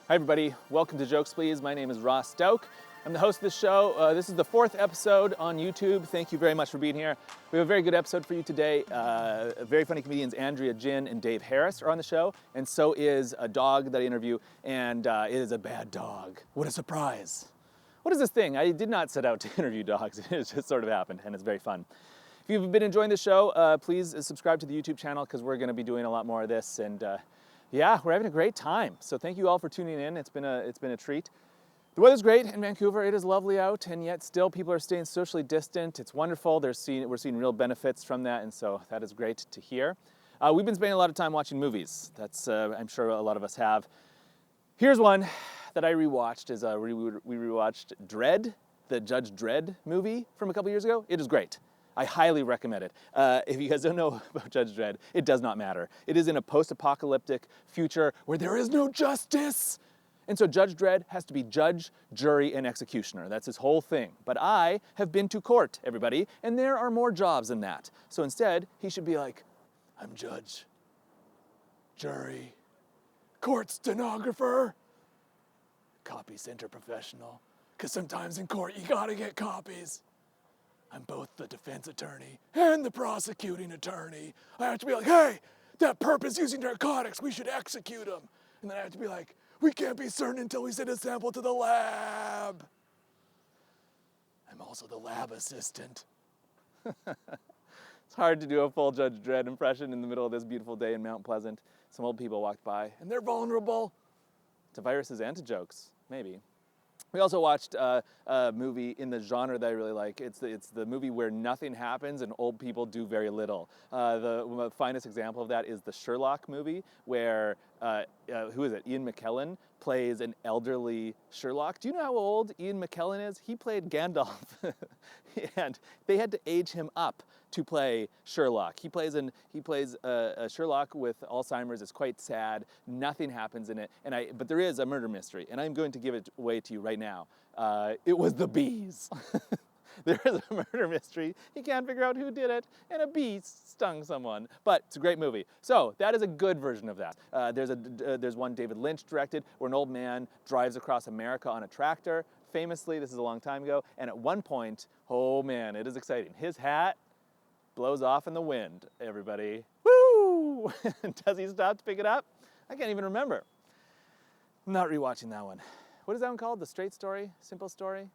Hi everybody, welcome to Jokes Please. My name is Ross Dauk. I'm the host of this show. This is the 4th episode on YouTube. Thank you very much for being here. We have a very good episode for you today. Very funny comedians Andrea Jin and Dave Harris are on the show, and so is a dog that I interview, and it is a bad dog. What a surprise. What is this thing? I did not set out to interview dogs. It just sort of happened, and it's very fun. If you've been enjoying the show, please subscribe to the YouTube channel because we're going to be doing a lot more of this, and yeah, we're having a great time. So thank you all for tuning in. It's been a treat. The weather's great in Vancouver. It is lovely out, and yet still people are staying socially distant. It's wonderful. We're seeing real benefits from that, and so that is great to hear. We've been spending a lot of time watching movies. That's I'm sure a lot of us have. Here's one that I rewatched. We rewatched Dredd, the Judge Dredd movie from a couple years ago. It is great. I highly recommend it. If you guys don't know about Judge Dredd, it does not matter. It is in a post-apocalyptic future where there is no justice. And so Judge Dredd has to be judge, jury, and executioner. That's his whole thing. But I have been to court, everybody, and there are more jobs than that. So instead, he should be like, I'm judge, jury, court stenographer, copy center professional. Because sometimes in court, you gotta get copies. I'm both the defense attorney and the prosecuting attorney. I have to be like, hey, that perp is using narcotics, we should execute him. And then I have to be like, we can't be certain until we send a sample to the lab. I'm also the lab assistant. It's hard to do a full Judge Dredd impression in the middle of this beautiful day in Mount Pleasant. Some old people walked by, and they're vulnerable to viruses and to jokes, maybe. We also watched a movie in the genre that I really like. It's the movie where nothing happens and old people do very little. The finest example of that is the Sherlock movie, where, who is it? Ian McKellen plays an elderly Sherlock. Do you know how old Ian McKellen is? He played Gandalf, and they had to age him up to play Sherlock. He plays a Sherlock with Alzheimer's. It's quite sad. Nothing happens in it, but there is a murder mystery, and I'm going to give it away to you right now. It was the bees. There is a murder mystery. He can't figure out who did it, and a bee stung someone. But it's a great movie. So that is a good version of that. There's one David Lynch directed where an old man drives across America on a tractor. Famously, this is a long time ago, and at one point, oh man, it is exciting. His hat blows off in the wind, everybody. Woo! Does he stop to pick it up? I can't even remember. I'm not rewatching that one. What is that one called? The Straight Story? Simple Story?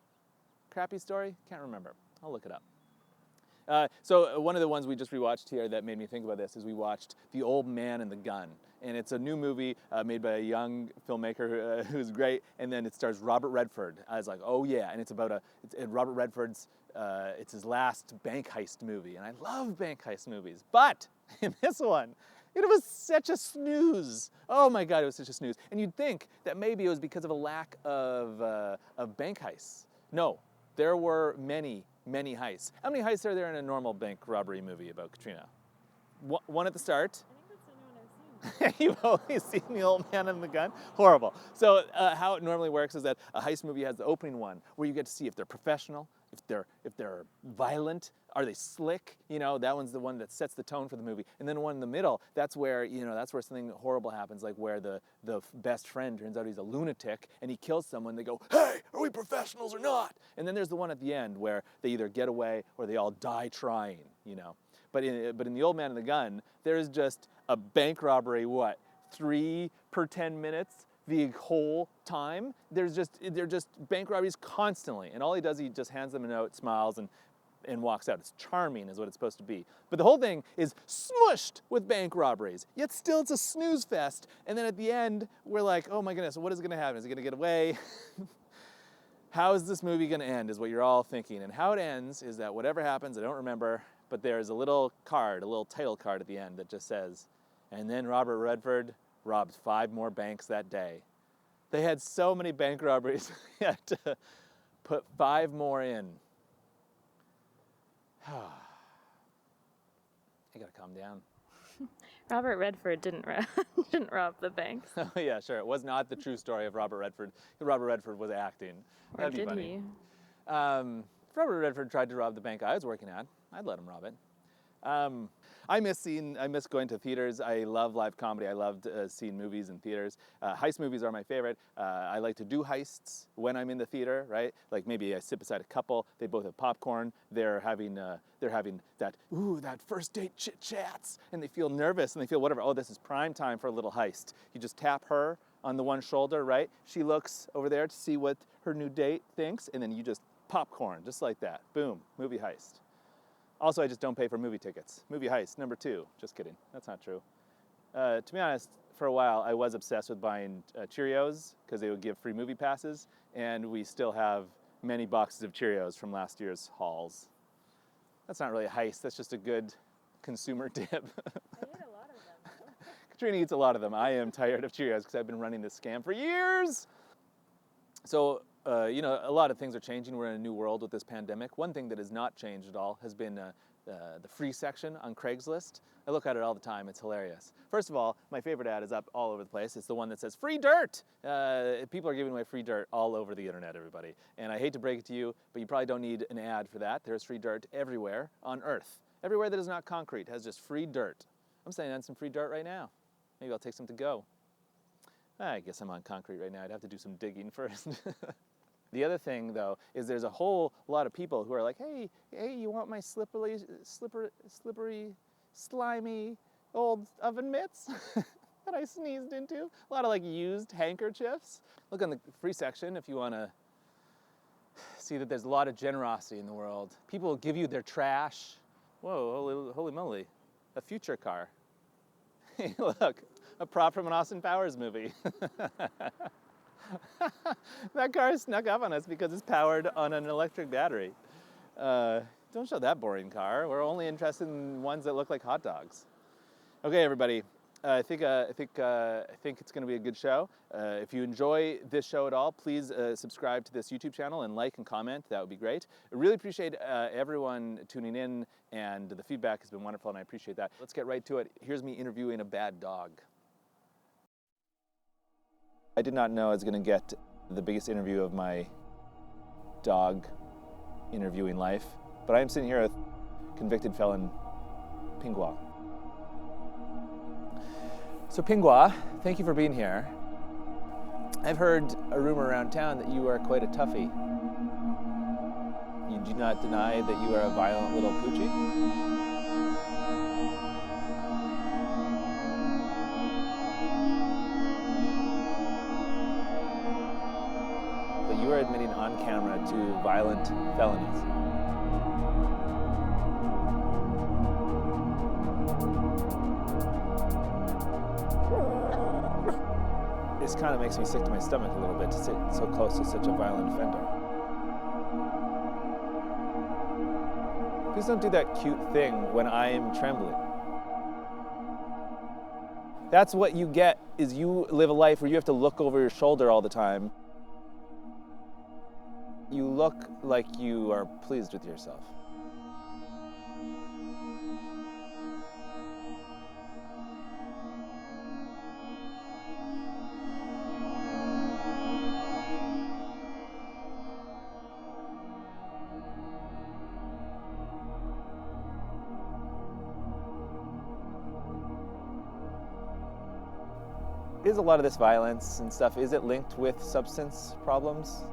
Crappy Story? Can't remember. I'll look it up. So one of the ones we just rewatched here that made me think about this is we watched The Old Man and the Gun. And it's a new movie made by a young filmmaker who's great. And then it stars Robert Redford. I was like, oh yeah. And it's about Robert Redford's, it's his last bank heist movie. And I love bank heist movies. But in this one, it was such a snooze. Oh my God, it was such a snooze. And you'd think that maybe it was because of a lack of bank heists. No, there were many, many heists. How many heists are there in a normal bank robbery movie about Katrina? One at the start. I think that's the only one I've seen. You've only seen The Old Man and the Gun? Horrible. So how it normally works is that a heist movie has the opening one where you get to see if they're professional, if they're violent, are they slick? You know, that one's the one that sets the tone for the movie. And then one in the middle, that's where something horrible happens, like where the best friend turns out he's a lunatic and he kills someone. They go, hey, are we professionals or not? And then there's the one at the end where they either get away or they all die trying, you know. But in The Old Man and the Gun, there's just a bank robbery, 3 per 10 minutes the whole time. They're just bank robberies constantly. And all he does, he just hands them a note, smiles, and walks out. It's charming is what it's supposed to be. But the whole thing is smushed with bank robberies. Yet still it's a snooze fest. And then at the end, we're like, oh my goodness, what is going to happen? Is he going to get away? How is this movie going to end is what you're all thinking. And how it ends is that whatever happens, I don't remember, but there's a little title card at the end that just says, and then Robert Redford robbed 5 more banks that day. They had so many bank robberies, he had to put 5 more in. I gotta calm down. Robert Redford didn't rob the banks. Oh yeah, sure. It was not the true story of Robert Redford. Robert Redford was acting. Or That'd be did funny. he? If Robert Redford tried to rob the bank I was working at, I'd let him rob it. I miss going to theaters. I love live comedy. I loved seeing movies in theaters. Heist movies are my favorite. I like to do heists when I'm in the theater, right? Like maybe I sit beside a couple. They both have popcorn. They're having that first date chit chats, and they feel nervous and they feel whatever. Oh, this is prime time for a little heist. You just tap her on the one shoulder, right? She looks over there to see what her new date thinks, and then you just popcorn, just like that. Boom, movie heist. Also, I just don't pay for movie tickets. Movie heist, number 2. Just kidding, that's not true. To be honest, for a while, I was obsessed with buying Cheerios because they would give free movie passes, and we still have many boxes of Cheerios from last year's hauls. That's not really a heist, that's just a good consumer dip. I ate a lot of them. Katrina eats a lot of them. I am tired of Cheerios because I've been running this scam for years. So, a lot of things are changing. We're in a new world with this pandemic. One thing that has not changed at all has been the free section on Craigslist. I look at it all the time. It's hilarious. First of all, my favorite ad is up all over the place. It's the one that says free dirt. People are giving away free dirt all over the internet, everybody. And I hate to break it to you, but you probably don't need an ad for that. There's free dirt everywhere on Earth. Everywhere that is not concrete has just free dirt. I'm sending on some free dirt right now. Maybe I'll take some to go. I guess I'm on concrete right now. I'd have to do some digging first. The other thing, though, is there's a whole lot of people who are like, hey, you want my slippery, slimy old oven mitts that I sneezed into? A lot of like used handkerchiefs. Look on the free section if you want to see that there's a lot of generosity in the world. People will give you their trash. Whoa, holy moly, a future car. Hey, look, a prop from an Austin Powers movie. That car snuck up on us because it's powered on an electric battery. Don't show that boring car. We're only interested in ones that look like hot dogs. Okay, everybody. I think it's going to be a good show. If you enjoy this show at all, please subscribe to this YouTube channel and like and comment. That would be great. I really appreciate everyone tuning in, and the feedback has been wonderful, and I appreciate that. Let's get right to it. Here's me interviewing a bad dog. I did not know I was going to get the biggest interview of my dog interviewing life, but I am sitting here with convicted felon Pingua. So Pingua, thank you for being here. I've heard a rumor around town that you are quite a toughie. You do not deny that you are a violent little poochie? But you are admitting on camera to violent felonies. This kind of makes me sick to my stomach a little bit to sit so close to such a violent offender. Please don't do that cute thing when I am trembling. That's what you get, is you live a life where you have to look over your shoulder all the time. You look like you are pleased with yourself. Is a lot of this violence and stuff, is it linked with substance problems?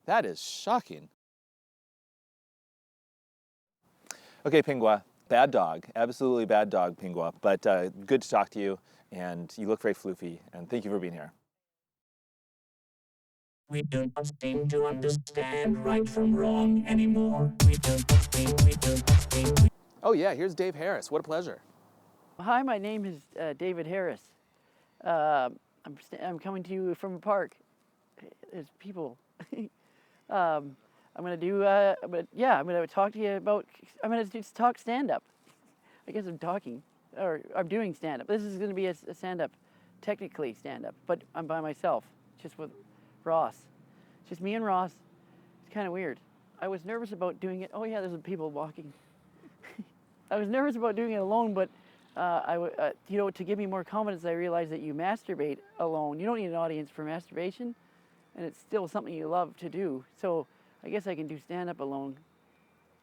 That is shocking. Okay, Pingua, bad dog, absolutely bad dog, Pingua, but good to talk to you, and you look very floofy, and thank you for being here. We don't seem to understand right from wrong anymore. Oh yeah, here's Dave Harris. What a pleasure. Hi, my name is David Harris. I'm coming to you from a park. There's people. I'm gonna talk to you about. I'm gonna just talk stand-up. I guess I'm talking, or I'm doing stand-up. This is gonna be a stand-up, technically stand-up, but I'm by myself, just with Ross. Just me and Ross. It's kind of weird. I was nervous about doing it. Oh yeah, there's people walking. I was nervous about doing it alone, but you know, to give me more confidence, I realized that you masturbate alone. You don't need an audience for masturbation, and it's still something you love to do. So I guess I can do stand-up alone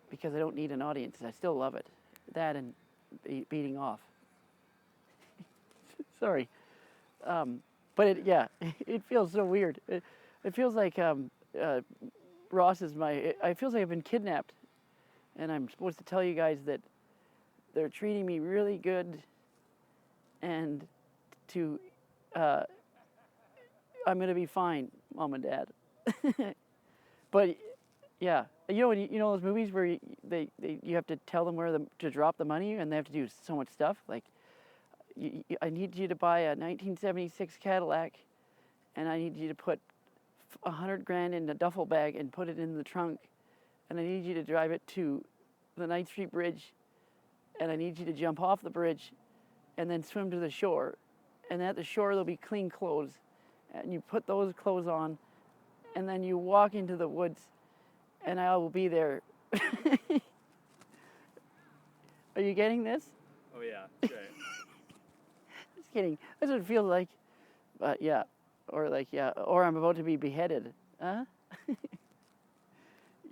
because I don't need an audience. I still love it. That and beating off. Sorry. But it feels so weird. It feels like Ross is it feels like I've been kidnapped, and I'm supposed to tell you guys that they're treating me really good, and I'm gonna be fine, Mom and Dad. But yeah, you know you know those movies where you have to tell them to drop the money, and they have to do so much stuff. Like, I need you to buy a 1976 Cadillac, and I need you to put $100 grand in a duffel bag and put it in the trunk, and I need you to drive it to the 9th Street Bridge, and I need you to jump off the bridge, and then swim to the shore, and at the shore there'll be clean clothes, and you put those clothes on, and then you walk into the woods, and I will be there. Are you getting this? Oh yeah, great. Just kidding. That's what it feels like. But yeah, or I'm about to be beheaded. Huh?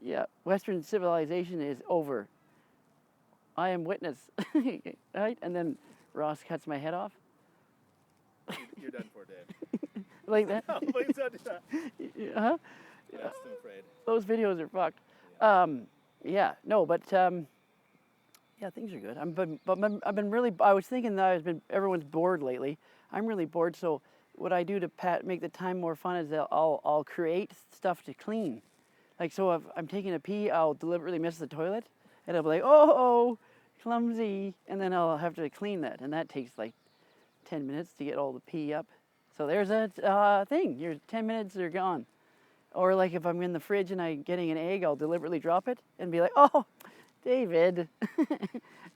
Yeah, Western civilization is over. I am witness. Right? And then Ross cuts my head off. You're done for, Dave. Like that? No, please don't do that. Huh? Yes, I'm afraid. Those videos are fucked. Yeah, things are good. I've been really. I was thinking that everyone's bored lately. I'm really bored. So what I do to make the time more fun is that I'll create stuff to clean. Like, so if I'm taking a pee, I'll deliberately miss the toilet, and I'll be like, oh, clumsy, and then I'll have to clean that, and that takes like 10 minutes to get all the pee up. So there's a thing. Your 10 minutes are gone. Or like if I'm in the fridge and I'm getting an egg, I'll deliberately drop it and be like, oh, David.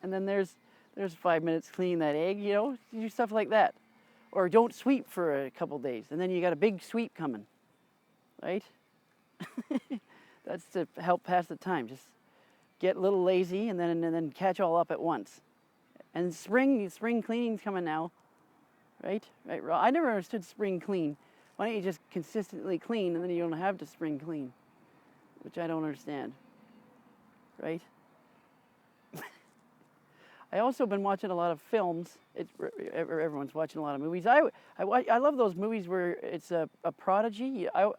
And then there's 5 minutes cleaning that egg, you know, do stuff like that. Or don't sweep for a couple days, and then you got a big sweep coming, right? That's to help pass the time. Just get a little lazy and then catch all up at once. And spring cleaning's coming now, right? Right. I never understood spring clean. Why don't you just consistently clean and then you don't have to spring clean? Which I don't understand, right? I also been watching a lot of films. Everyone's watching a lot of movies. I love those movies where it's a prodigy. I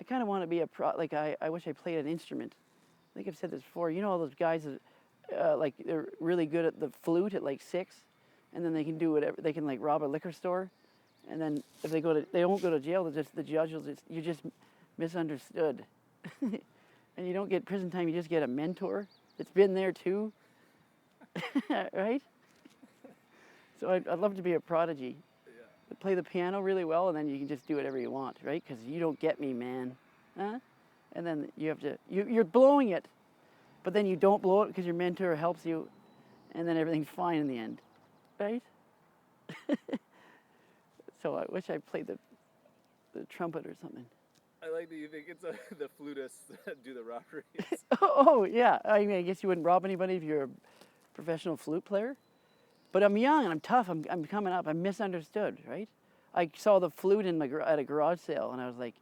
kind of want to be I wish I played an instrument. I think I've said this before. You know all those guys that like they're really good at the flute at like 6, and then they can do whatever. They can like rob a liquor store, and then if they don't go to jail. The judge will you're just misunderstood, and you don't get prison time. You just get a mentor that's been there too. Right? So I'd love to be a prodigy. Yeah. Play the piano really well, and then you can just do whatever you want, right? Because you don't get me, man. Huh? And then you have to, you're blowing it, but then you don't blow it because your mentor helps you, and then everything's fine in the end, right? So I wish I played the trumpet or something. I like that you think it's the flutists that do the robberies. Oh, yeah. I mean, I guess you wouldn't rob anybody if you're a professional flute player. But I'm young and I'm tough. I'm coming up. I'm misunderstood, right? I saw the flute at a garage sale and I was like,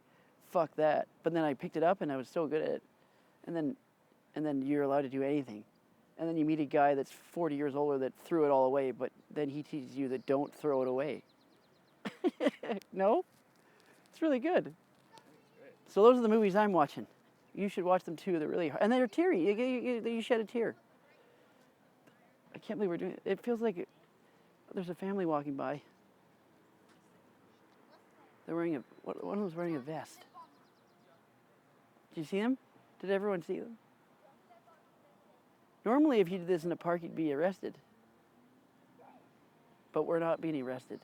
fuck that. But then I picked it up and I was so good at it. And then you're allowed to do anything. And then you meet a guy that's 40 years older that threw it all away, but then he teaches you that don't throw it away. No? It's really good. So those are the movies I'm watching. You should watch them too. They're really hard. And they're teary. You shed a tear. I can't believe we're doing it. It feels like there's a family walking by. They're wearing one of them's wearing a vest. Did you see them? Did everyone see them? Normally, if you did this in a park, you'd be arrested. But we're not being arrested.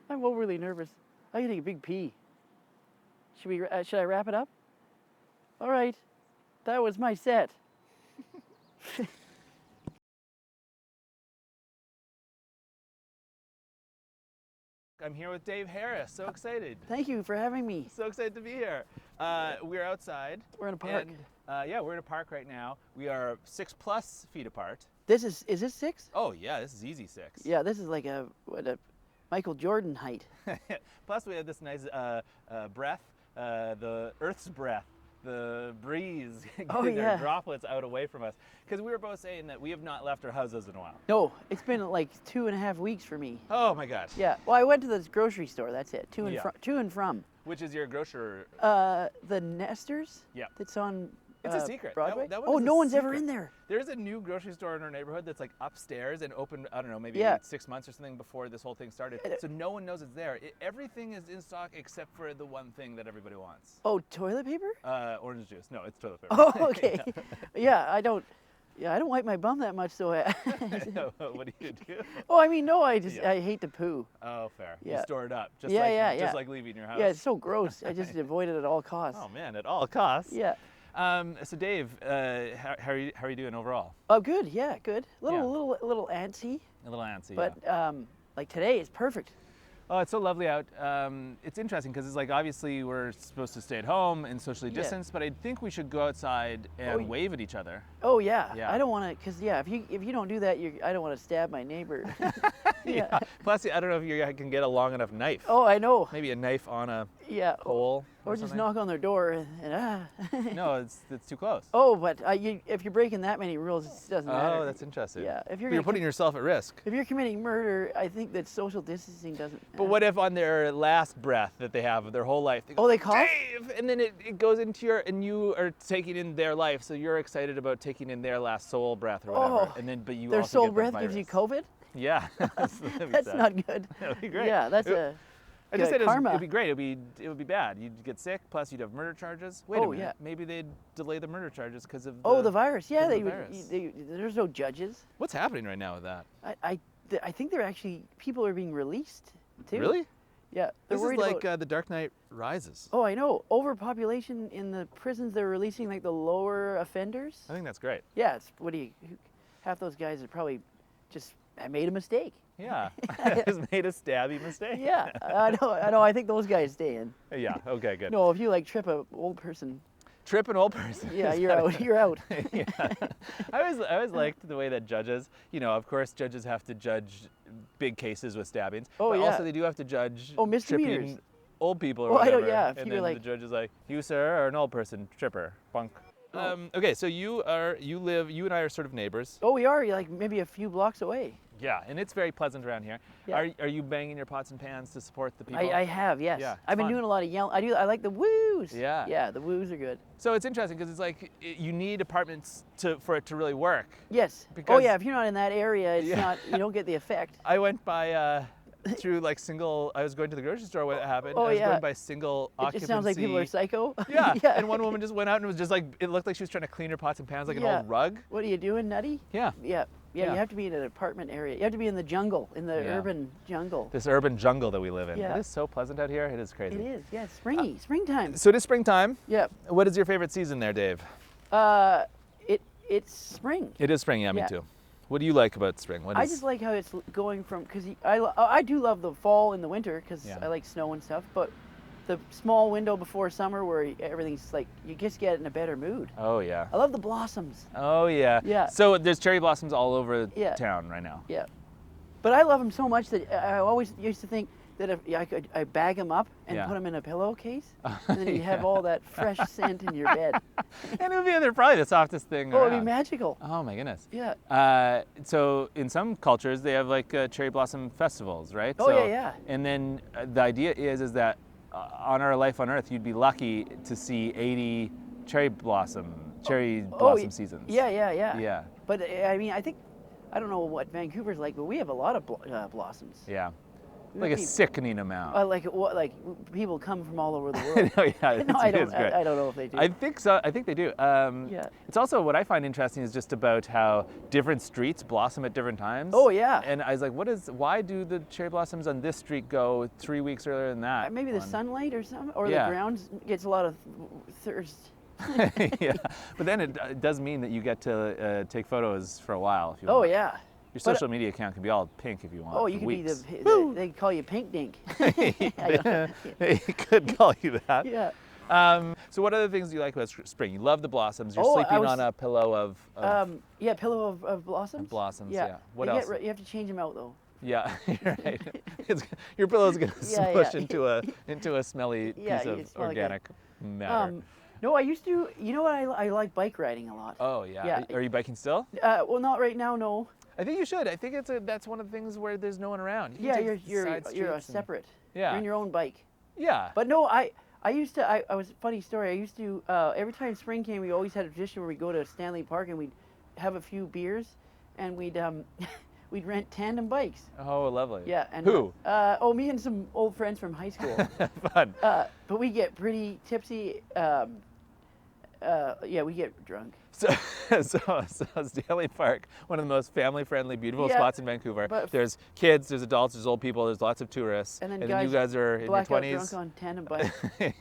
I'm overly nervous. I gotta take a big pee. Should I wrap it up? All right. That was my set. I'm here with Dave Harris. So excited. Thank you for having me. So excited to be here. We're outside. We're in a park. Yeah, we're in a park right now. We are 6+ feet apart. Is this 6? Oh yeah, this is easy 6. Yeah, this is like a Michael Jordan height. Plus we have this nice breath, the Earth's breath, the breeze getting yeah. our droplets out away from us. Because we were both saying that we have not left our houses in a while. No, it's been like 2.5 weeks for me. Oh my gosh. Yeah. Well, I went to this grocery store. That's it. To and from. Which is your grocer? The Nesters. Yeah. That's on. It's a secret. Broadway. That one Oh, is a no one's ever secret. in there. There's a new grocery store in our neighborhood that's like upstairs and opened, I don't know, maybe Yeah. 6 months or something before this whole thing started. So no one knows it's there. Everything is in stock except for the one thing that everybody wants. Oh, toilet paper? Orange juice. No, it's toilet paper. Oh, okay. Yeah, I don't wipe my bum that much, so. What do you do? Oh, I mean, no, I Yeah. hate to poo. Oh, fair. Yeah. You store it up, just Yeah. like leaving your house. Yeah, it's so gross. I just avoid it at all costs. Oh man, at all costs. Yeah. So Dave, how are you doing overall? Oh, good. Yeah, good. Yeah. Little antsy, A little antsy. but yeah. like today is perfect. Oh, it's so lovely out. It's interesting because it's like obviously we're supposed to stay at home and socially Yeah. distance, but I think we should go outside and Oh, wave at each other. Oh yeah. Yeah. I don't want to, cause yeah, if you don't do that, I don't want to stab my neighbor. Yeah. Plus, I don't know if you can get a long enough knife. Oh, I know. Maybe a knife on a Yeah. pole. Or just something. knock on their door and No, it's too close. Oh, but if you're breaking that many rules, it doesn't matter. Oh, that's interesting. Yeah. If But you're putting yourself at risk. if you're committing murder, I think that social distancing doesn't. But what if on their last breath that they have of their whole life, they go, Oh, they cough? Dave! And then it goes into and you are taking in their life, so you're excited about taking in their last soul breath or whatever. Oh, And then, but you their also soul get the breath gives you virus. COVID? Yeah. That'd be That's sad. not good. That'd be great. Yeah, that's I just said karma. it'd be great. It would be bad. You'd get sick. Plus, you'd have murder charges. Wait a Oh, minute. yeah. Maybe they'd delay the murder charges because of the virus. Yeah, because of they the would. virus. There's no judges. What's happening right now with that? I think they're actually people are being released too. Really? Yeah. They're This is worried like about, The Dark Knight Rises. Oh, I know. Overpopulation in the prisons. They're releasing like the lower offenders. I think that's great. Yeah. It's, half those guys are probably just made a mistake. Yeah. Just made a stabby mistake. Yeah. I know. I think those guys stay in. Yeah. Okay. Good. No, if you like trip a old person, Trip an old person. yeah, Is you're that out. You're out. yeah. I always liked the way that judges, of course judges have to judge big cases with stabbings. Oh, but yeah. also they do have to judge misdemeanors. tripping old people or Oh, I know, whatever. yeah, if And you're then like- the judge is like, you sir are an old person, tripper, bunk. Okay, so you and I are sort of neighbors. Oh, we are like maybe a few blocks away. Yeah, and it's very pleasant around here. Yeah. Are you banging your pots and pans to support the people? I have, yes. Yeah, I've been fun. doing a lot of yelling. I like the woos. Yeah. Yeah, the woos are good. So it's interesting because it's like you need apartments for it to really work. Yes. Because- Oh yeah, if you're not in that area, it's Yeah. not. You don't get the effect. I went by through like single. I was going to the grocery store when it happened. Oh, I was yeah. going by single It occupancy. just sounds like people are psycho. Yeah. Yeah. And one woman just went out and was just like, it looked like she was trying to clean her pots and pans like an Yeah. old rug. What are you doing, nutty? Yeah. Yeah. Yeah. Yeah. You have to be in an apartment area. You have to be in the jungle, in the Yeah. urban jungle. This urban jungle that we live in. Yeah. It is so pleasant out here. It is crazy. It is. Yeah. It's springy. Springtime. So it is springtime. Yeah. What is your favorite season there, Dave? It's spring. It is spring. Yeah, me Yeah. too. What do you like about spring? I just like how it's going from because I do love the fall and the winter because Yeah. I like snow and stuff, but the small window before summer where everything's like you just get in a better mood. Oh yeah. I love the blossoms. Oh yeah. Yeah. So there's cherry blossoms all over Yeah. town right now. Yeah, but I love them so much that I always used to think that if I bag them up and Yeah. put them in a pillowcase, and then you have all that fresh scent in your bed. And they're probably the softest thing Oh, it'd be around. magical. Oh my goodness. Yeah. So in some cultures they have like cherry blossom festivals, right? Oh, so, yeah, yeah. And then the idea is that on our life on Earth, you'd be lucky to see 80 cherry blossom seasons. Yeah. Yeah. But I mean, I don't know what Vancouver's like, but we have a lot of blossoms. Yeah. We Like a have sickening amount. like people come from all over the world. No, yeah, No, I it's great. don't know if they do. I think so. I think they do. Yeah. It's also what I find interesting is just about how different streets blossom at different times. Oh, yeah. And I was like, why do the cherry blossoms on this street go 3 weeks earlier than that? Maybe the one? sunlight or something, or Yeah. the ground gets a lot of thirst. Yeah, but then it does mean that you get to take photos for a while if you Oh want. yeah. Your But- social media account can be all pink if you want. Oh, for you could be weeks. the they call you Pink Dink. I don't know. They could call you that. Yeah. So what other things do you like about spring? You love the blossoms. You're Oh, I sleeping was- on a pillow of Yeah, pillow of blossoms. blossoms. Yeah. What They else? you have to change them out though. Yeah, you're right. Your pillow's gonna Yeah, smush yeah. into a smelly Yeah, piece you of smell like that. organic matter. No, I used to. You know what? I like bike riding a lot. Oh yeah. yeah. Are you biking still? Well, not right now. No. I think you should. I think that's one of the things where there's no one around. You can Yeah, take you're side you're streets and- separate. Yeah. You're in your own bike. Yeah. But no, I used to. I was funny story. I used to every time spring came, we always had a tradition where we go to Stanley Park and we'd have a few beers, and we'd we'd rent tandem bikes. Oh, lovely. Yeah. And Who? Me and some old friends from high school. Fun. But we get pretty tipsy. Yeah, we get drunk. So Stanley Park, one of the most family-friendly, beautiful Yeah, spots in Vancouver. but- There's kids, there's adults, there's old people, there's lots of tourists, And then you guys guys are in your Blackout 20s. drunk on tandem bikes.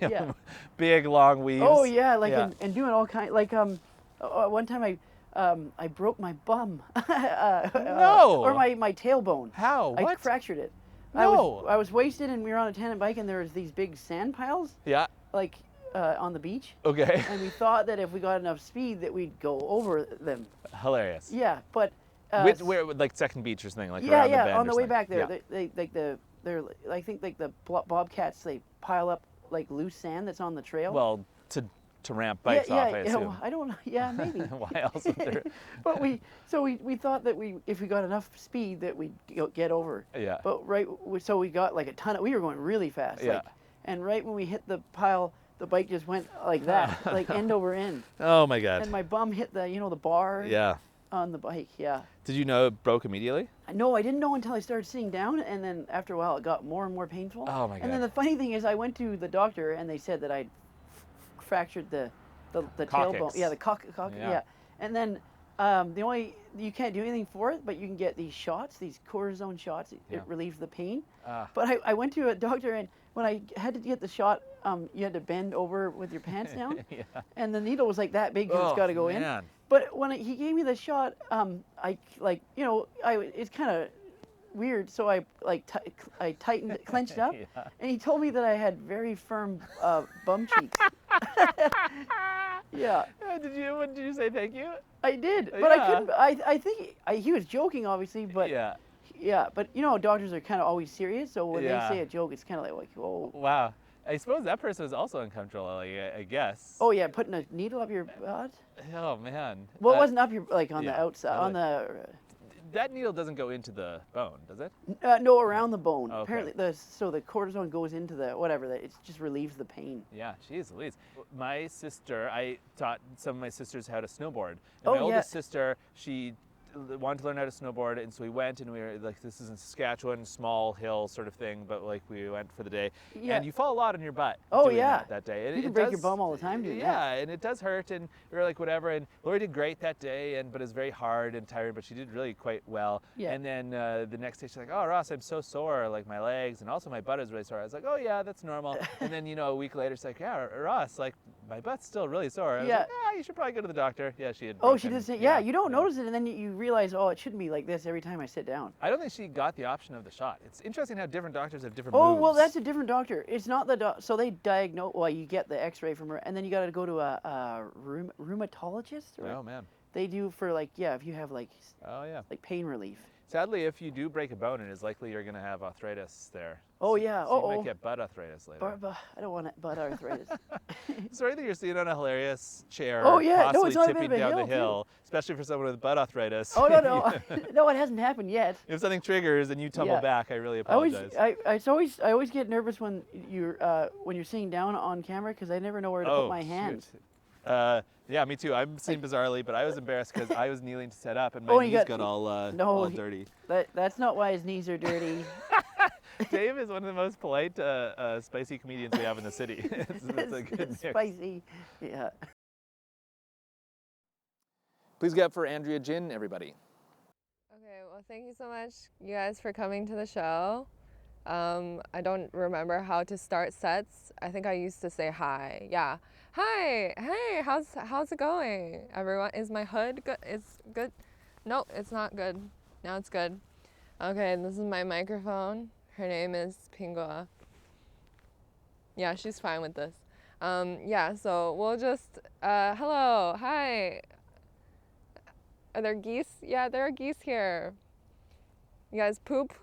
Yeah. Big long weaves. Oh yeah, like Yeah. And doing all kind like one time I broke my bum. No. Or my tailbone. How? I What? fractured it. No. I was wasted and we were on a tandem bike and there was these big sand piles Yeah. like on the beach, Okay. and we thought that if we got enough speed that we'd go over them. Hilarious. Yeah, but Where, like Second Beach or something, like yeah, around the yeah, bend on or the way something. back there, Yeah. they're I think like the bobcats, they pile up like loose sand that's on the trail. Well, to ramp bikes off, I assume. I don't know. Yeah, maybe. Why else would there? But we thought that if we got enough speed that we'd get over. Yeah. But so we got like a ton of. We were going really fast. Yeah. Like, and right when we hit the pile, the bike just went like that, like end over end, Oh my God. and my bum hit the bar Yeah. on the bike. Yeah. Did you know it broke immediately? No, I didn't know until I started sitting down, and then after a while it got more and more painful. Oh my And then God. the funny thing is, I went to the doctor and they said that I'd fractured the tailbone. Coccyx. Yeah, the cock. Yeah. Yeah. And then you can't do anything for it, but you can get these shots, these cortisone shots. Yeah. It relieves the pain. Ah. But I went to a doctor, and when I had to get the shot, you had to bend over with your pants down, Yeah. and the needle was like that big, 'cause Oh, it's got to go in. man. But when he gave me the shot, it's kind of weird. So I tightened, clenched up, Yeah. and he told me that I had very firm bum cheeks. Yeah, Did you say thank you? I did, but I Yeah. couldn't. I think he was joking, obviously, but Yeah. yeah. But doctors are kind of always serious, so when Yeah. they say a joke, it's kind of like, oh, Wow. I suppose that person was also uncomfortable, like, I guess. oh yeah, putting a needle up your butt. Oh, man. Well, it wasn't up your on yeah, the outside, on the. That needle doesn't go into the bone, does it? No, around the bone. Okay. Apparently, the cortisone goes into the whatever. That it just relieves the pain. Yeah, geez Louise. My sister, I taught some of my sisters how to snowboard. And Oh, my yeah. oldest sister, she wanted to learn how to snowboard, and so we went, and we were like, this is in Saskatchewan, small hill sort of thing, but like we went for the day. Yeah. And you fall a lot on your butt Oh, doing yeah. that day. And You it can break your does- bum all the time doing yeah, that. and it does hurt, and we were like, whatever. And Lori did great that day, but it was very hard and tired, but she did really quite well. Yeah. And then the next day she's like, oh, Ross, I'm so sore, like my legs, and also my butt is really sore. I was like, oh yeah, that's normal. And then, a week later she's like, yeah, Ross, like my butt's still really sore. I was Yeah. like, you should probably go to the doctor. Yeah, she had. Oh, she broken- did say, yeah. You don't notice it, and then you realize, oh, it shouldn't be like this every time I sit down. I don't think she got the option of the shot. It's interesting how different doctors have different Oh, moves. well, that's a different doctor. It's not the so they diagnose. Well, you get the X-ray from her, and then you got to go to a rheumatologist. Or Oh man. They do for if you have like Oh yeah. pain relief. Sadly, if you do break a bone, it is likely you're going to have arthritis there. Oh, yeah. So you Uh-oh. might get butt arthritis later. I don't want butt arthritis. Sorry that you're sitting on a hilarious chair, Oh, yeah. No, possibly it's on a bit tipping of a down the hill, too. hill, especially for someone with butt arthritis. Oh no, no, it hasn't happened yet. If something triggers and you tumble Yeah. back, I really I always, apologize. I always get nervous when you're sitting down on camera because I never know where to put my hands. Shoot. Yeah, me too. I'm sitting bizarrely, but I was embarrassed because I was kneeling to set up and my Oh, you knees got- got all no, dirty. That's not why his knees are dirty. Dave is one of the most polite, spicy comedians we have in the city. it's a good mix. Spicy. Yeah. Please get up for Andrea Jin, everybody. Okay, well, thank you so much, you guys, for coming to the show. I don't remember how to start sets. I think I used to say hi. Yeah. Hi. Hey, how's it going? Everyone, is my hood good? It's good? Nope, it's not good. Now it's good. Okay, this is my microphone. Her name is Pingua. Yeah, she's fine with this. Yeah, so we'll just, hello, hi. Are there geese? Yeah, there are geese here. You guys poop?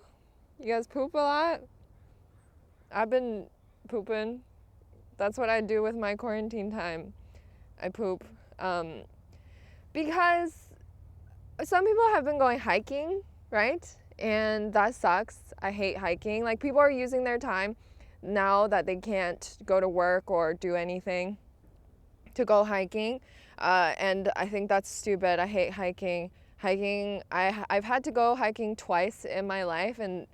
You guys poop a lot? I've been pooping. That's what I do with my quarantine time. I poop. Because some people have been going hiking, right? And that sucks. I hate hiking. Like, people are using their time now that they can't go to work or do anything to go hiking. And I think that's stupid. I hate hiking. I've had to go hiking twice in my life, and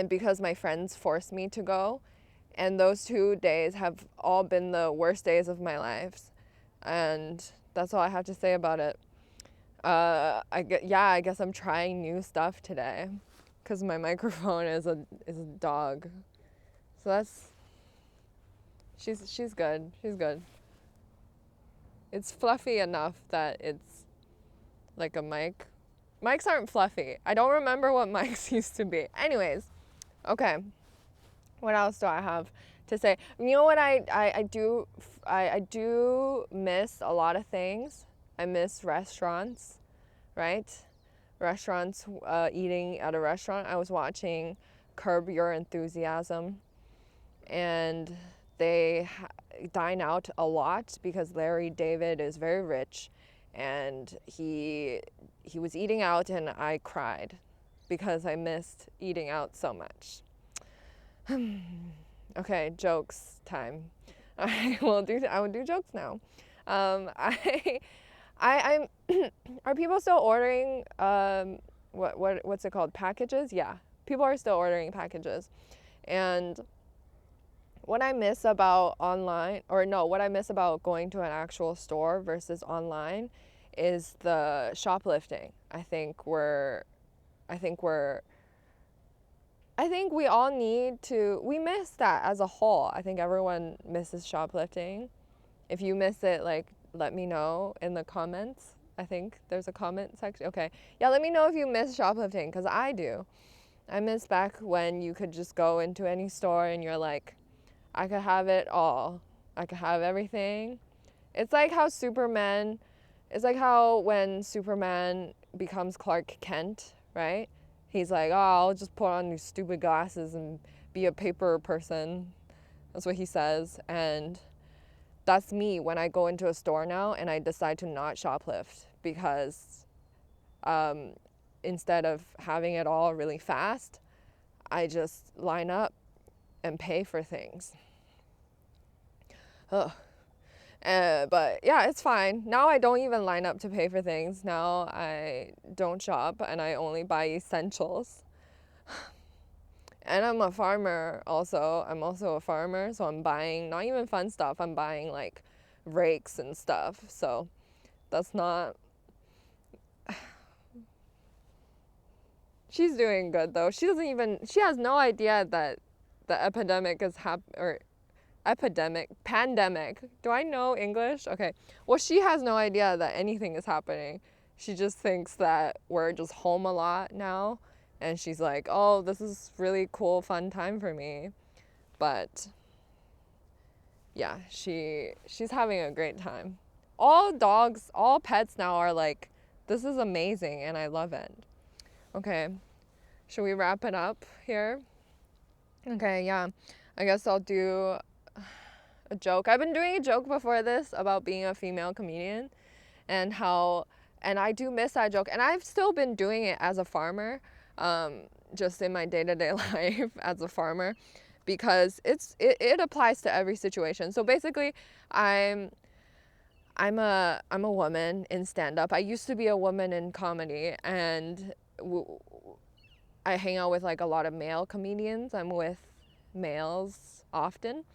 because my friends forced me to go. And those 2 days have all been the worst days of my life. And that's all I have to say about it. I guess I'm trying new stuff today because my microphone is a dog. So that's, she's good. She's good. It's fluffy enough that it's like a mic. Mics aren't fluffy. I don't remember what mics used to be. Anyways, okay. What else do I have to say? You know what I do miss a lot of things. I miss restaurants, right? Restaurants, eating at a restaurant. I was watching Curb Your Enthusiasm, and they dine out a lot because Larry David is very rich, and he was eating out, and I cried because I missed eating out so much. Okay, jokes time. I will do jokes now. I'm are people still ordering what's it called, packages? Yeah, people are still ordering packages. And what I miss about what I miss about going to an actual store versus online is the shoplifting. I think we all we miss that as a whole. I think everyone misses shoplifting. If you miss it, like, let me know in the comments. I think there's a comment section. Okay. Yeah, let me know if you miss shoplifting, because I do. I miss back when you could just go into any store and you're like, I could have it all. I could have everything. It's like how when Superman becomes Clark Kent, right? He's like, oh, I'll just put on these stupid glasses and be a paper person. That's what he says. And that's me when I go into a store now and I decide to not shoplift, because instead of having it all really fast, I just line up and pay for things. Ugh. But yeah, it's fine. Now I don't even line up to pay for things. Now I don't shop and I only buy essentials. And I'm a farmer also. I'm also a farmer, so I'm buying not even fun stuff. I'm buying like rakes and stuff. So that's not... She's doing good though. She has no idea that the pandemic. Do I know English? Okay. Well, she has no idea that anything is happening. She just thinks that we're just home a lot now. And she's like, oh, this is really cool, fun time for me. But yeah, she's having a great time. All pets now are like, this is amazing and I love it. Okay, should we wrap it up here? Okay, yeah, I guess I'll do a joke. I've been doing a joke before this about being a female comedian and I do miss that joke. And I've still been doing it as a farmer, just in my day-to-day life as a farmer, because it applies to every situation. So basically, I'm a woman in stand-up. I used to be a woman in comedy, and I hang out with like a lot of male comedians. I'm with males often,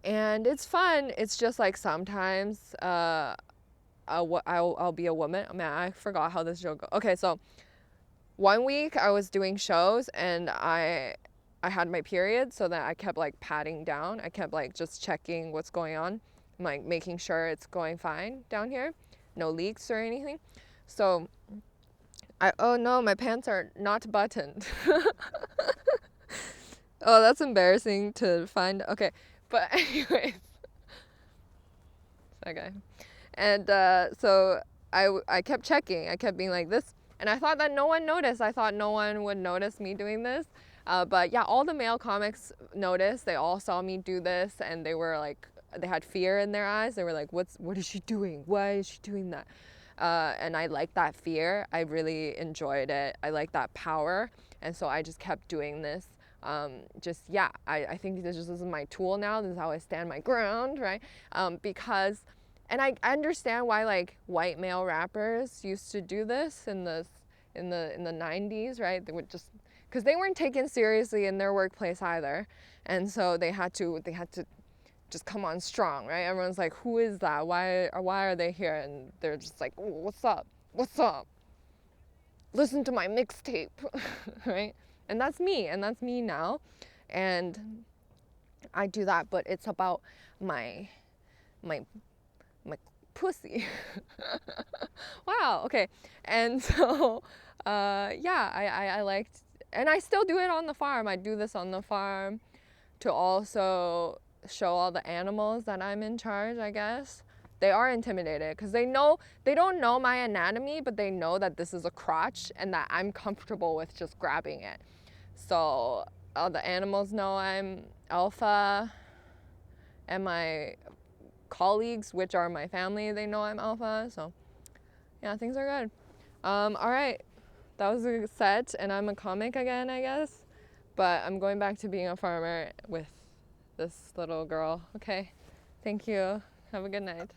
and it's fun. It's just like sometimes I'll be a woman. Man, I forgot how this joke goes. Okay, so one week I was doing shows and I had my period, so that I kept like patting down. I kept like just checking what's going on, like making sure it's going fine down here, no leaks or anything. So oh no, my pants are not buttoned. Oh, that's embarrassing to find. Okay, but anyways, Okay. And so I kept checking. I kept being like this. And I thought that no one noticed. I thought no one would notice me doing this. But yeah, all the male comics noticed. They all saw me do this, and they were like, they had fear in their eyes. They were like, what is she doing? Why is she doing that? And I liked that fear. I really enjoyed it. I liked that power. And so I just kept doing this. I think this is my tool now. This is how I stand my ground, right? Because, and I understand why like white male rappers used to do this in the 90s, right? They would just, because they weren't taken seriously in their workplace either, and so they had to just come on strong, right? Everyone's like, who is that? Why are they here? And they're just like, oh, what's up? What's up? Listen to my mixtape, right? And that's me now. And I do that, but it's about my pussy. Wow, okay. And so, I liked, and I still do it on the farm. I do this on the farm to also show all the animals that I'm in charge, I guess. They are intimidated because they don't know my anatomy, but they know that this is a crotch and that I'm comfortable with just grabbing it. So all the animals know I'm alpha, and my colleagues, which are my family, they know I'm alpha. So yeah, things are good. All right, that was a set, and I'm a comic again, I guess. But I'm going back to being a farmer with this little girl. Okay, thank you. Have a good night.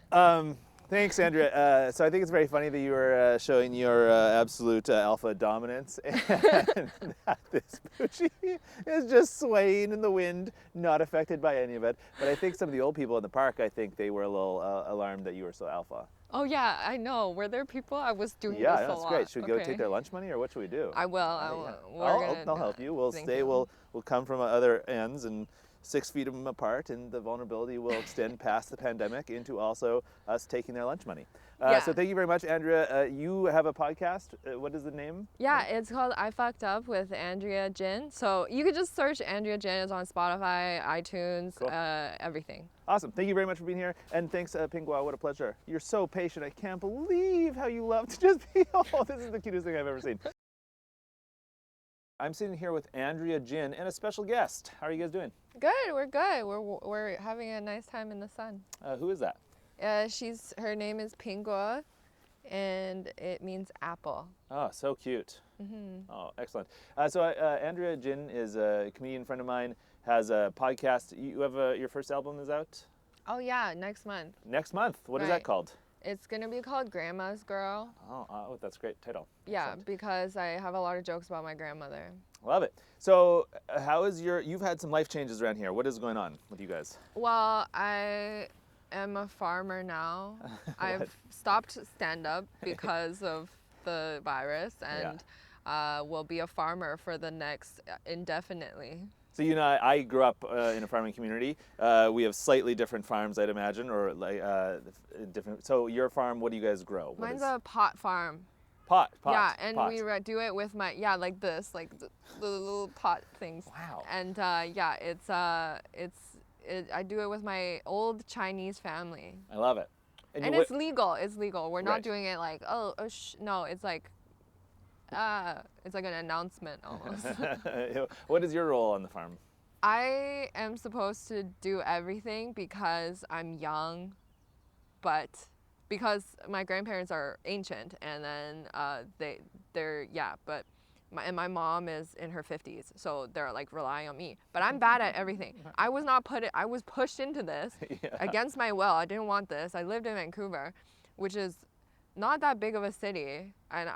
Thanks, Andrea. So I think it's very funny that you were showing your absolute alpha dominance, and that this Poochie is just swaying in the wind, not affected by any of it. But I think some of the old people in the park, I think they were a little alarmed that you were so alpha. Oh yeah, I know. Were there people? I was doing this a Yeah, that's lot. great. Should we go Okay. take their lunch money, or what should we do? I will. I'll help you. We'll Thank stay. you. We'll come from other ends and 6 feet of them apart, and the vulnerability will extend past the pandemic into also us taking their lunch money. Yeah. So thank you very much, Andrea. You have a podcast. What is the name? Yeah, it's called I Fucked Up with Andrea Jin. So you could just search Andrea Jin. It's on Spotify, iTunes, Cool. everything. Awesome. Thank you very much for being here. And thanks, Pingua. What a pleasure. You're so patient. I can't believe how you love to just be, oh, this is the cutest thing I've ever seen. I'm sitting here with Andrea Jin and a special guest. How are you guys doing? Good. We're good. We're having a nice time in the sun. Who is that? Her name is Pingua, and it means apple. Oh, so cute. Mm-hmm. Oh, excellent. Andrea Jin is a comedian friend of mine, has a podcast. You have your first album is out? Oh yeah, next month. Next month. What is that Right. called? It's gonna be called Grandma's Girl. Oh, that's a great title. Yeah, Excellent. because I have a lot of jokes about my grandmother. Love it. So how is you've had some life changes around here. What is going on with you guys? Well, I am a farmer now. I've stopped stand-up because of the virus, and will be a farmer for the next indefinitely. So you know, I grew up in a farming community. We have slightly different farms, I'd imagine, or like different. So your farm, what do you guys grow? Mine's a pot farm. Pot. Yeah, and pot. we do it with my like this, like the little pot things. Wow. And I do it with my old Chinese family. I love it. And it's legal. It's legal. We're not Right. doing it like no. It's like an announcement almost. What is your role on the farm? I am supposed to do everything because I'm young, but because my grandparents are ancient, and then my mom is in her 50s, so they're like relying on me. But I'm bad at everything. I was pushed into this against my will. I didn't want this. I lived in Vancouver, which is not that big of a city, and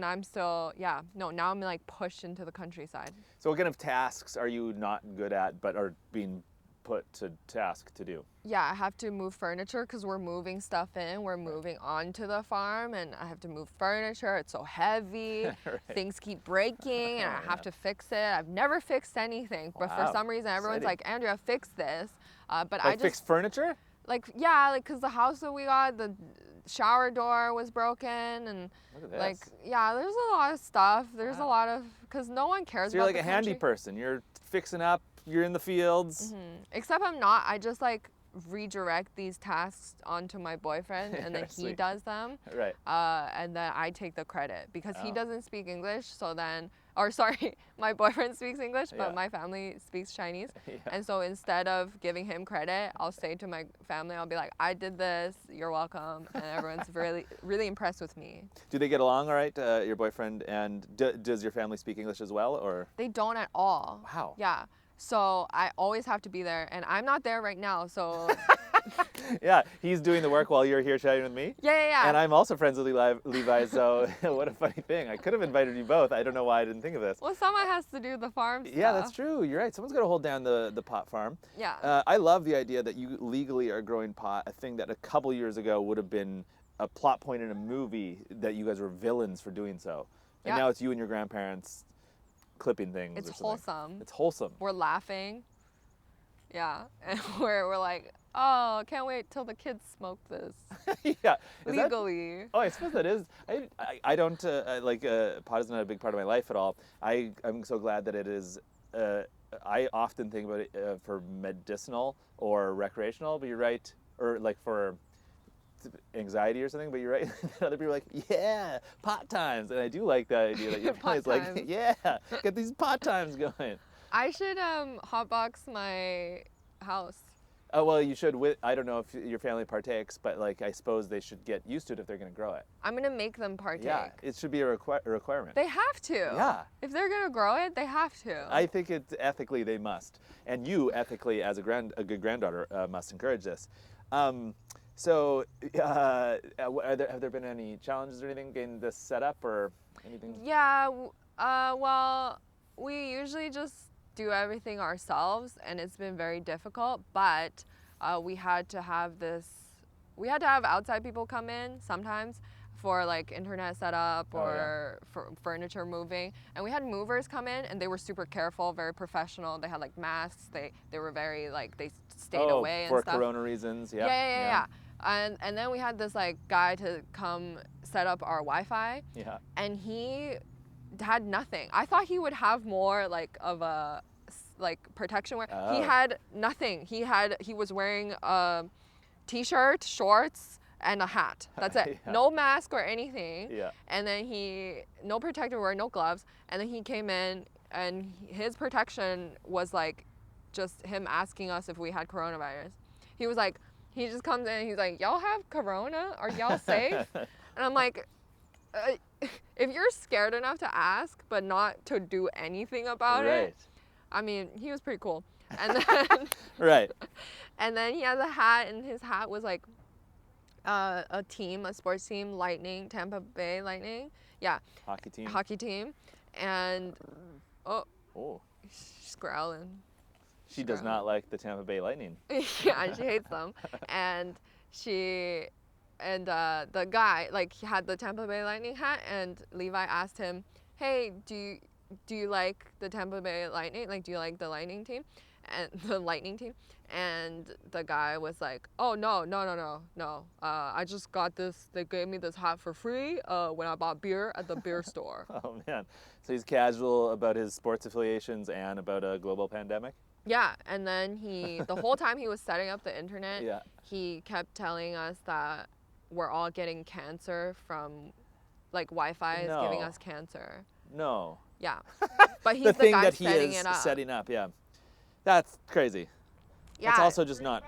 I'm still, now I'm like pushed into the countryside. So what kind of tasks are you not good at but are being put to task to do? Yeah, I have to move furniture because we're moving stuff in. We're moving onto the farm, and I have to move furniture. It's so heavy. Right. Things keep breaking, and I have to fix it. I've never fixed anything, but for Wow. some reason, everyone's Exciting. like, Andrea, fix this. But Like I just fix furniture? because the house that we got, the shower door was broken, and Look at this. there's a lot of stuff. There's Wow. a lot of, because no one cares So you're about like the a handy country. person. You're fixing up. You're in the fields. Except I'm not. I just like redirect these tasks onto my boyfriend, and then he Sweet. does them. Right. And then I take the credit because he Oh. doesn't speak English. So then, or sorry, my boyfriend speaks English, but Yeah. my family speaks Chinese. Yeah. And so instead of giving him credit, I'll say to my family, I'll be like, I did this, you're welcome. And everyone's really, really impressed with me. Do they get along all right, your boyfriend, and does your family speak English as well, or? They don't at all. Wow. Yeah. So I always have to be there, and I'm not there right now. So Yeah, he's doing the work while you're here chatting with me. yeah. And I'm also friends with Levi, so what a funny thing. I could have invited you both. I don't know why I didn't think of this. Well, someone has to do the farm stuff. Yeah, that's true. You're right. Someone's got to hold down the pot farm. Yeah. I love the idea that you legally are growing pot, a thing that a couple years ago would have been a plot point in a movie that you guys were villains for doing so. And Yeah. now it's you and your grandparents clipping things It's or something. wholesome. It's wholesome. We're laughing. Yeah. And we're like, oh, can't wait till the kids smoke this Yeah. Is that- legally. Oh, I suppose that is. I don't pot is not a big part of my life at all. I'm so glad that it is. I often think about it for medicinal or recreational, but you're right, or like for anxiety or something. But you're right. Other people are like, yeah, pot times, and I do like that idea that your Pot family's like, times. yeah, get these pot times going. I should hotbox my house. Oh well, you should. I don't know if your family partakes, but like I suppose they should get used to it if they're going to grow it. I'm gonna make them partake. Yeah, it should be a requirement. They have to. Yeah. If they're gonna grow it, they have to. I think it's ethically they must, and you ethically as a good granddaughter must encourage this. Have there been any challenges or anything getting this set up or anything? Yeah. Well, we usually just do everything ourselves, and it's been very difficult. But we had to have outside people come in sometimes for like internet setup or for furniture moving, and we had movers come in, and they were super careful, very professional. They had like masks. They were very like they stayed away and for stuff. Corona reasons. Yeah. Yeah. And then we had this like guy to come set up our Wi-Fi, Yeah. and he had nothing. I thought he would have more like of a like protection wear. He Oh. had nothing. He was wearing a t-shirt, shorts, and a hat. That's it. Yeah. No mask or anything. Yeah. And then no protective wear, no gloves. And then he came in, and his protection was like just him asking us if we had coronavirus. He was like, he just comes in and he's like, y'all have corona? Are y'all safe? And I'm like, if you're scared enough to ask, but not to do anything about Right. it, I mean, he was pretty cool. And then, Right. and then he has a hat, and his hat was like a sports team, Lightning, Tampa Bay Lightning. Yeah, Hockey team. hockey team. And, oh, Oh. she's growling. She does not like the Tampa Bay Lightning. Yeah, she hates them. And the guy, like, he had the Tampa Bay Lightning hat, and Levi asked him, hey, do you like the Tampa Bay Lightning? Like, do you like the Lightning team? And the Lightning team? And the guy was like, oh, no. I just got this, they gave me this hat for free when I bought beer at the beer store. Oh man. So he's casual about his sports affiliations and about a global pandemic. Yeah, and then the whole time he was setting up the internet, Yeah. he kept telling us that we're all getting cancer from, like, Wi-Fi is giving No. us cancer. No. Yeah, but he's The the, thing guy that he setting is it up. setting up, yeah. That's crazy. Yeah, That's also just not.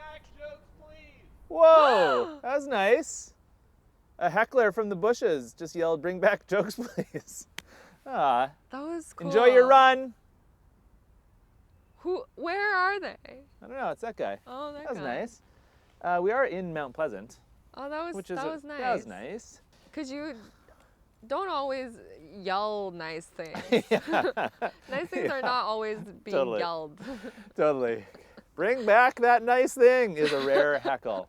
Whoa, that was nice. A heckler from the bushes just yelled, "Bring back jokes, please." Ah, that was cool. enjoy your run. Where are they? I don't know. It's that guy. Oh, that That was guy. nice. We are in Mount Pleasant, Oh, that was which is that was nice. That was nice. Cause you don't always yell nice things. Yeah. Nice things are not always being Totally. yelled. Totally. Bring back that nice thing is a rare heckle.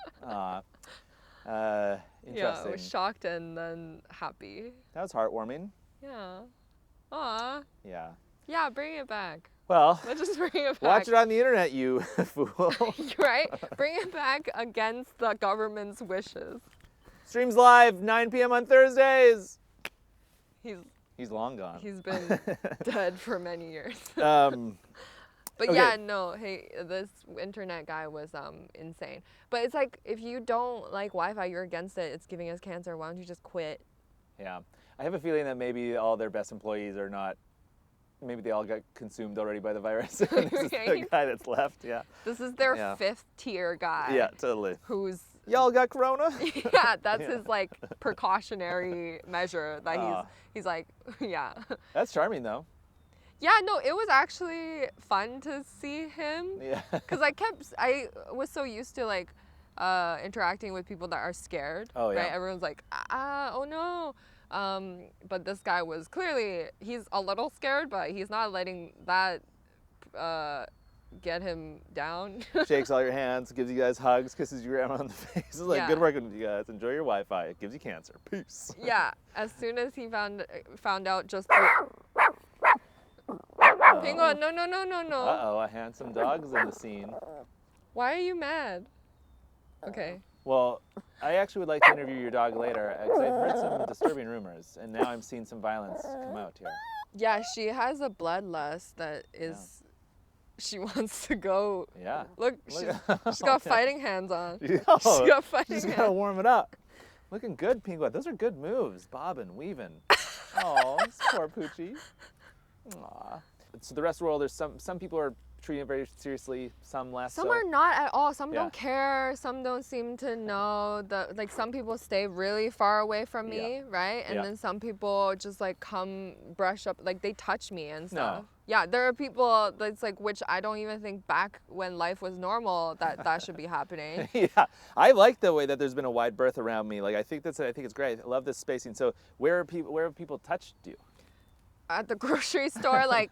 Yeah, Interesting. I was shocked and then happy. That was heartwarming. Yeah. Aw. Yeah. Yeah, bring it back. Well, Let's just bring it back. watch it on the internet, you fool. Right? Bring it back against the government's wishes. Streams live 9 p.m. on Thursdays. He's He's long gone. been dead for many years. But Okay. yeah, no, hey, this internet guy was insane. But it's like, if you don't like Wi-Fi, you're against it, it's giving us cancer, why don't you just quit? Yeah. I have a feeling that maybe all their best employees are not, maybe they all got consumed already by the virus. This is the Right? guy that's left. Yeah. This is their Yeah. 5th tier guy. Yeah, totally. Who's Y'all got corona? yeah, that's Yeah. his like precautionary measure that Ah. he's like, yeah. That's charming though. Yeah, no, it was actually fun to see him. Yeah. Cause I was so used to like interacting with people that are scared. Oh, yeah. Right? Everyone's like, oh no. But this guy was clearly, he's a little scared, but he's not letting that get him down. Shakes all your hands, gives you guys hugs, kisses you around on the face. It's like, Yeah. good working with you guys. Enjoy your Wi-Fi. It gives you cancer. Peace. Yeah. As soon as he found out just Penguin, no. Uh-oh, a handsome dog's in the scene. Why are you mad? Okay. Well, I actually would like to interview your dog later because I've heard some disturbing rumors, and now I'm seeing some violence come out here. Yeah, she has a bloodlust that is, she wants to go. Yeah. Look, she's got fighting hands on. Oh, She's got fighting she's hands. gotta warm it up. Looking good, Penguin. Those are good moves, bobbing, weaving. Oh, poor Poochie. Aw. So the rest of the world, there's some people are treating it very seriously, some less. Some so. are not at all. Some Yeah. don't care. Some don't seem to know. Like some people stay really far away from me, right? And Yeah. then some people just like come brush up, like they touch me and No. stuff. Yeah, there are people that's like, which I don't even think back when life was normal that should be happening. Yeah, I like the way that there's been a wide berth around me. Like I think it's great. I love this spacing. So where have people touched you? At the grocery store, like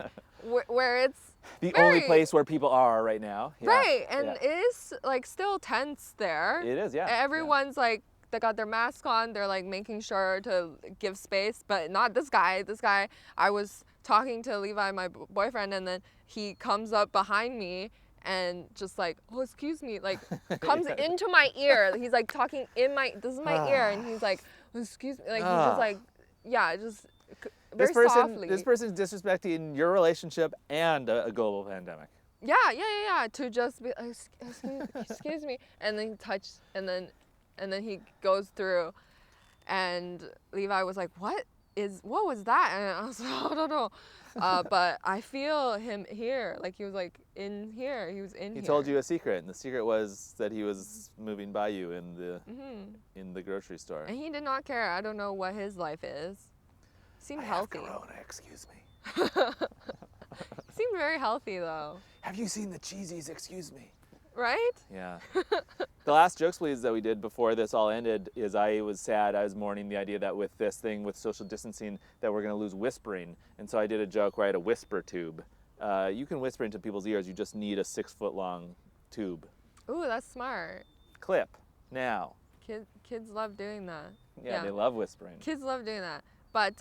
where it's The only very- place where people are right now. Yeah. right, and Yeah. it is like still tense there. It is, yeah. Everyone's like, they got their mask on. They're like making sure to give space, but not this guy. This guy, I was talking to Levi, my boyfriend, and then he comes up behind me and just like, oh, excuse me, like comes into my ear. He's like talking in my, this is my ear, and he's like, oh, excuse me, like he's just like, yeah, just very softly. This person's disrespecting your relationship and a global pandemic. Yeah, to just be, excuse me, and then he touched, and then he goes through, and Levi was like, what was that? And I was like, oh, I don't know. But I feel him here, like he was like in here, he was in here. He told you a secret, and the secret was that he was moving by you in the grocery store. And he did not care. I don't know what his life is. Seemed healthy. Have corona, excuse me. Seemed very healthy though. Have you seen the cheesies, excuse me? Right? Yeah. The last Jokes Please that we did before this all ended is I was sad. I was mourning the idea that with this thing, with social distancing, that we're going to lose whispering. And so I did a joke where I had a whisper tube. You can whisper into people's ears. You just need a 6-foot-long tube. Ooh, that's smart. Clip. Now. Kids love doing that. Yeah, they love whispering. Kids love doing that. But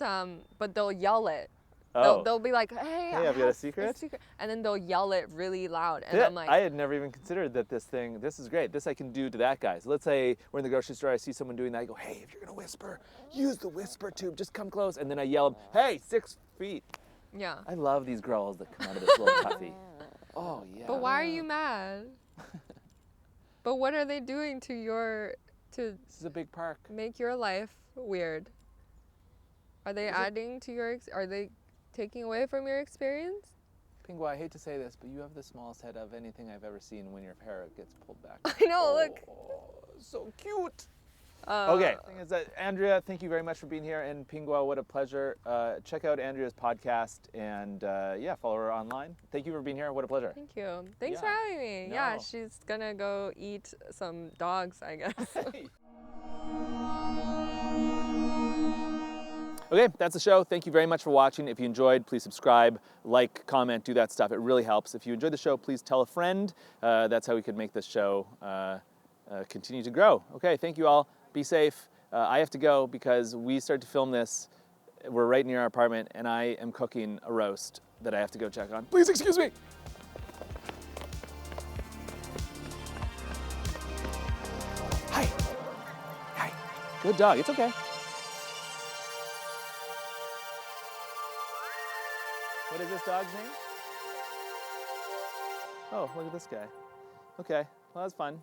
they'll yell it. Oh. They'll be like, hey, I I've got a have secret? And then they'll yell it really loud. And Yeah, I'm like, I had never even considered that this is great. This I can do to that guy. So let's say we're in the grocery store, I see someone doing that, I go, hey, if you're gonna whisper, use the whisper tube, just come close. And then I yell, hey, 6 feet. yeah. I love these girls that come out of this little puffy. Oh, yeah. But why are you mad? But what are they doing to This is a big park. make your life weird? Are they adding to your, are they taking away from your experience? Pingwa, I hate to say this, but you have the smallest head of anything I've ever seen when your hair gets pulled back. I know, look. Oh, so cute. Okay, thing is that, Andrea, thank you very much for being here, and Pingwa, what a pleasure. Check out Andrea's podcast, and follow her online. Thank you for being here. What a pleasure. Thank you. Thanks Yeah. for having me. Yeah, No. she's gonna go eat some dogs, I guess. Okay, that's the show. Thank you very much for watching. If you enjoyed, please subscribe, like, comment, do that stuff. It really helps. If you enjoyed the show, please tell a friend. That's how we can make this show continue to grow. Okay, thank you all. Be safe. I have to go because we start to film this. We're right near our apartment, and I am cooking a roast that I have to go check on. Please excuse me. Hi. Hi. Good dog. It's okay. What is this dog's name? Oh, look at this guy. Okay, well, that's fun.